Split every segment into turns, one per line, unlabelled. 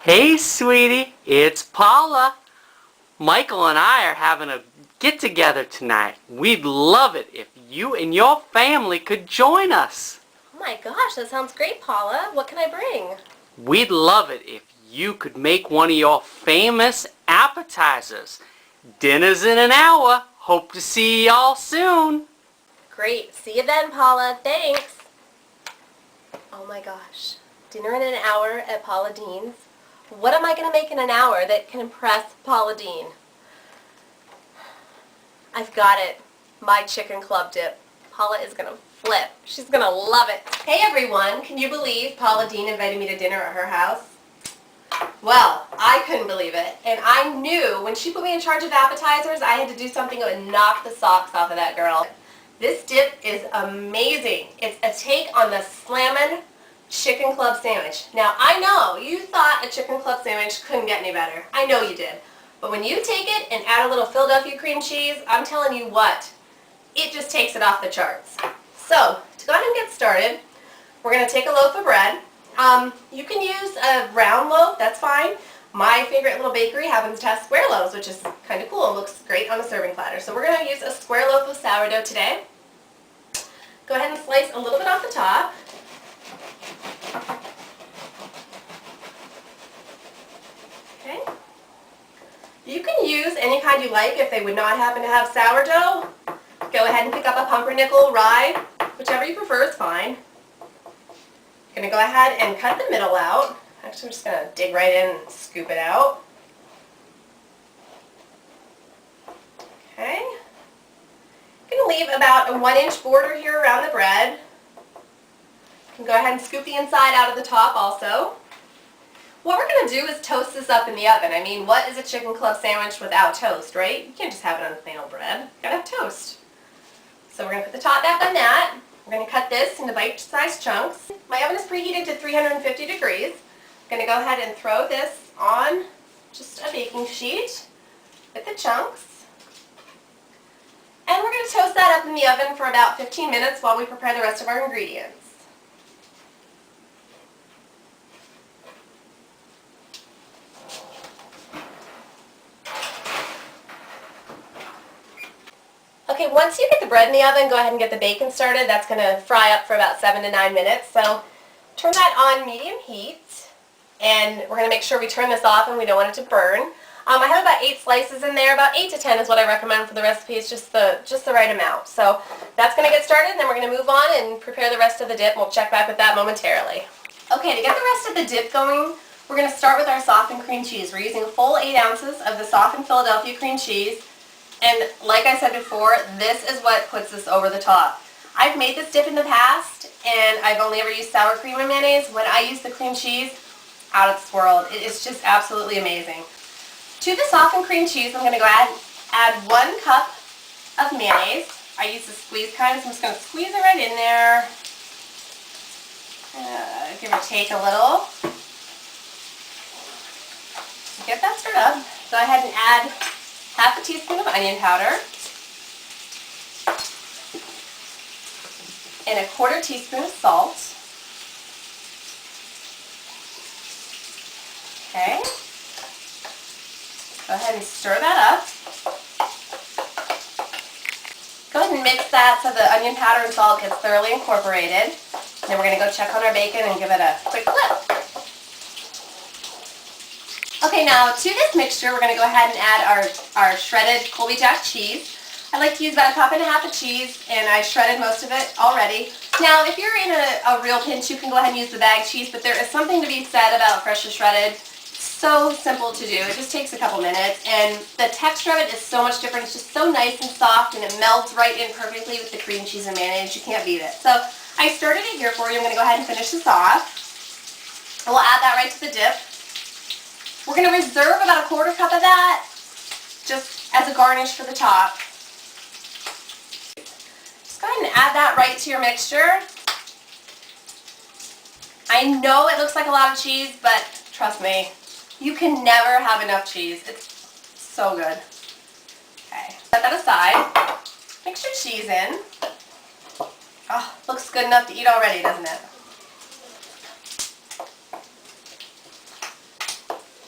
Hey, sweetie, it's Paula. Michael and I are having a get-together tonight. We'd love it if you and your family could join us.
Oh my gosh, that sounds great, Paula. What can I bring?
We'd love it if you could make one of your famous appetizers. Dinner's in an hour. Hope to see y'all soon.
Great. See you then, Paula. Thanks. Oh my gosh. Dinner in an hour at Paula Deen's. What am I going to make in an hour that can impress Paula Deen? I've got it. My chicken club dip. Paula is going to flip. She's going to love it. Hey everyone, can you believe Paula Deen invited me to dinner at her house? Well, I couldn't believe it, and I knew when she put me in charge of appetizers, I had to do something that would knock the socks off of that girl. This dip is amazing. It's a take on the Slammin' Chicken Club Sandwich. Now, I know you thought a Chicken Club Sandwich couldn't get any better. I know you did. But when you take it and add a little Philadelphia cream cheese, I'm telling you what, it just takes it off the charts. So, to go ahead and get started, we're going to take a loaf of bread. You can use a round loaf, that's fine. My favorite little bakery happens to have square loaves, which is kind of cool and looks great on a serving platter. So we're going to use a square loaf of sourdough today. Go ahead and slice a little bit off the top. Okay. You can use any kind you like if they would not happen to have sourdough. Go ahead and pick up a pumpernickel, rye, whichever you prefer is fine. I'm going to go ahead and cut the middle out. Actually, I'm just going to dig right in and scoop it out. Okay. I'm going to leave about a 1-inch border here around the bread. You can go ahead and scoop the inside out of the top also. What we're going to do is toast this up in the oven. I mean, what is a chicken club sandwich without toast, right? You can't just have it on plain old bread. You gotta have toast. So we're going to put the top back on that. We're going to cut this into bite-sized chunks. My oven is preheated to 350 degrees. I'm going to go ahead and throw this on just a baking sheet with the chunks. And we're going to toast that up in the oven for about 15 minutes while we prepare the rest of our ingredients. Okay, once you get the bread in the oven, go ahead and get the bacon started. That's going to fry up for about 7 to 9 minutes. So turn that on medium heat, and we're going to make sure we turn this off and we don't want it to burn. I have about 8 slices in there. About 8 to 10 is what I recommend for the recipe. It's just the right amount. So that's going to get started, and then we're going to move on and prepare the rest of the dip. We'll check back with that momentarily. Okay, to get the rest of the dip going, we're going to start with our softened cream cheese. We're using a full 8 ounces of the softened Philadelphia cream cheese. And like I said before, this is what puts this over the top. I've made this dip in the past, and I've only ever used sour cream and mayonnaise. When I use the cream cheese, out of this world. It is just absolutely amazing. To the softened cream cheese, I'm going to go add 1 cup of mayonnaise. I use the squeeze kind, so I'm just going to squeeze it right in there. Give or take a little. Get that stirred up. Go ahead and add half a teaspoon of onion powder and a 1/4 teaspoon of salt. Okay. Go ahead and stir that up. Go ahead and mix that so the onion powder and salt gets thoroughly incorporated. Then we're going to go check on our bacon and give it a quick flip. Okay, now to this mixture, we're going to go ahead and add our shredded Colby Jack cheese. I like to use about 1.5 cups of cheese, and I shredded most of it already. Now, if you're in a real pinch, you can go ahead and use the bagged cheese, but there is something to be said about freshly shredded. It's so simple to do. It just takes a couple minutes, and the texture of it is so much different. It's just so nice and soft, and it melds right in perfectly with the cream cheese and mayonnaise. You can't beat it. So I started it here for you. I'm going to go ahead and finish this off. And we'll add that right to the dip. We're going to reserve about a 1/4 cup of that just as a garnish for the top. Just go ahead and add that right to your mixture. I know it looks like a lot of cheese, but trust me, you can never have enough cheese. It's so good. Okay, set that aside. Mix your cheese in. Oh, looks good enough to eat already, doesn't it?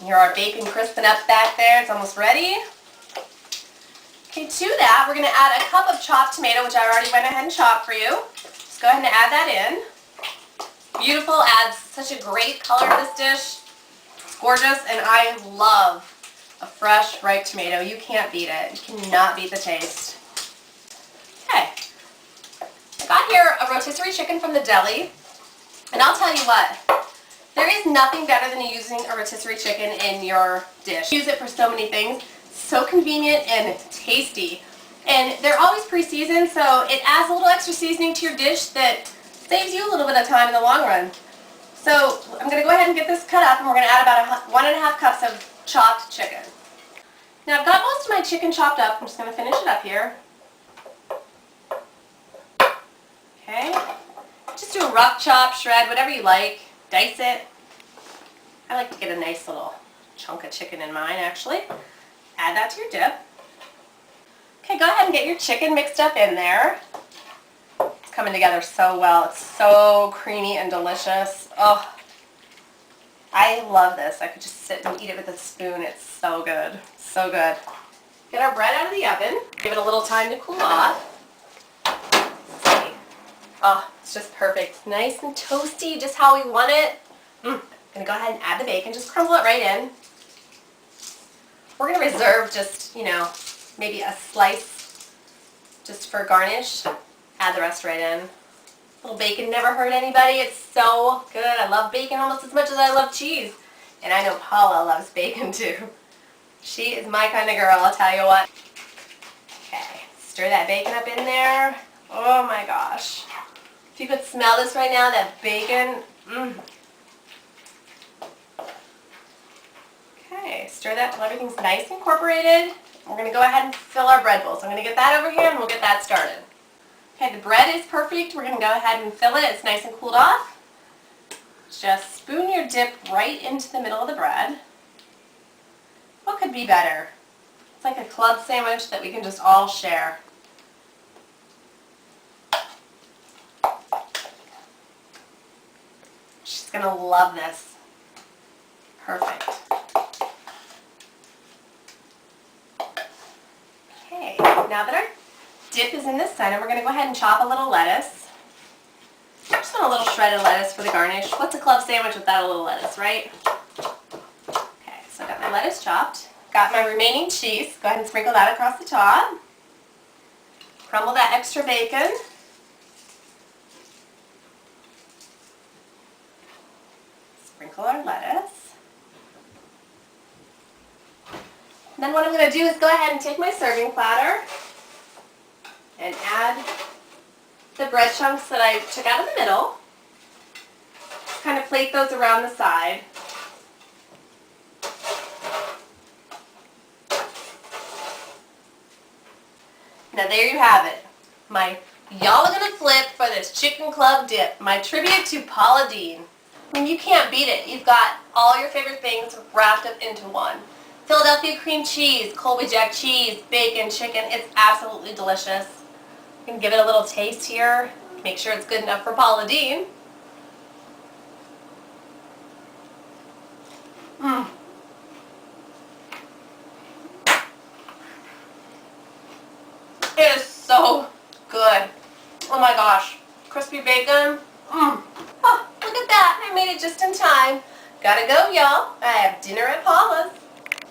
Here our bacon crisping up back there. It's almost ready. Okay, to that, we're going to add a cup of chopped tomato, which I already went ahead and chopped for you. Just go ahead and add that in. Beautiful, adds such a great color to this dish. It's gorgeous, and I love a fresh, ripe tomato. You can't beat it. You cannot beat the taste. Okay. I got here a rotisserie chicken from the deli, and I'll tell you what, there is nothing better than using a rotisserie chicken in your dish. Use it for so many things. So convenient and tasty. And they're always pre-seasoned, so it adds a little extra seasoning to your dish that saves you a little bit of time in the long run. So I'm going to go ahead and get this cut up, and we're going to add about 1.5 cups of chopped chicken. Now I've got most of my chicken chopped up. I'm just going to finish it up here. Okay. Just do a rough chop, shred, whatever you like. Dice it. I like to get a nice little chunk of chicken in mine, actually. Add that to your dip. Okay, go ahead and get your chicken mixed up in there. It's coming together so well. It's so creamy and delicious. Oh, I love this. I could just sit and eat it with a spoon. It's so good. So good. Get our bread out of the oven. Give it a little time to cool off. Let's see. Oh, it's just perfect. Nice and toasty, just how we want it. I'm going to go ahead and add the bacon. Just crumble it right in. We're going to reserve just, maybe a slice just for garnish. Add the rest right in. A little bacon never hurt anybody. It's so good. I love bacon almost as much as I love cheese. And I know Paula loves bacon too. She is my kind of girl, I'll tell you what. Okay, stir that bacon up in there. Oh my gosh. If you could smell this right now, that bacon, Okay, stir that until everything's nice and incorporated. We're going to go ahead and fill our bread bowl. So I'm going to get that over here and we'll get that started. Okay, the bread is perfect. We're going to go ahead and fill it. It's nice and cooled off. Just spoon your dip right into the middle of the bread. What could be better? It's like a club sandwich that we can just all share. She's going to love this. Perfect. Okay, now that our dip is in the center, we're going to go ahead and chop a little lettuce. Just want a little shredded lettuce for the garnish. What's a club sandwich without a little lettuce, right? Okay, so I got my lettuce chopped. Got my remaining cheese. Go ahead and sprinkle that across the top. Crumble that extra bacon. Sprinkle our lettuce. And then what I'm going to do is go ahead and take my serving platter and add the bread chunks that I took out of the middle. Just kind of plate those around the side. Now there you have it. Y'all are gonna flip for this chicken club dip. My tribute to Paula Deen. I mean, you can't beat it. You've got all your favorite things wrapped up into one. Philadelphia cream cheese, Colby Jack cheese, bacon, chicken. It's absolutely delicious. You can give it a little taste here. Make sure it's good enough for Paula Deen. It is so good. Oh my gosh. Crispy bacon. Oh, look at that. I made it just in time. Gotta go, y'all. I have dinner at Paula's.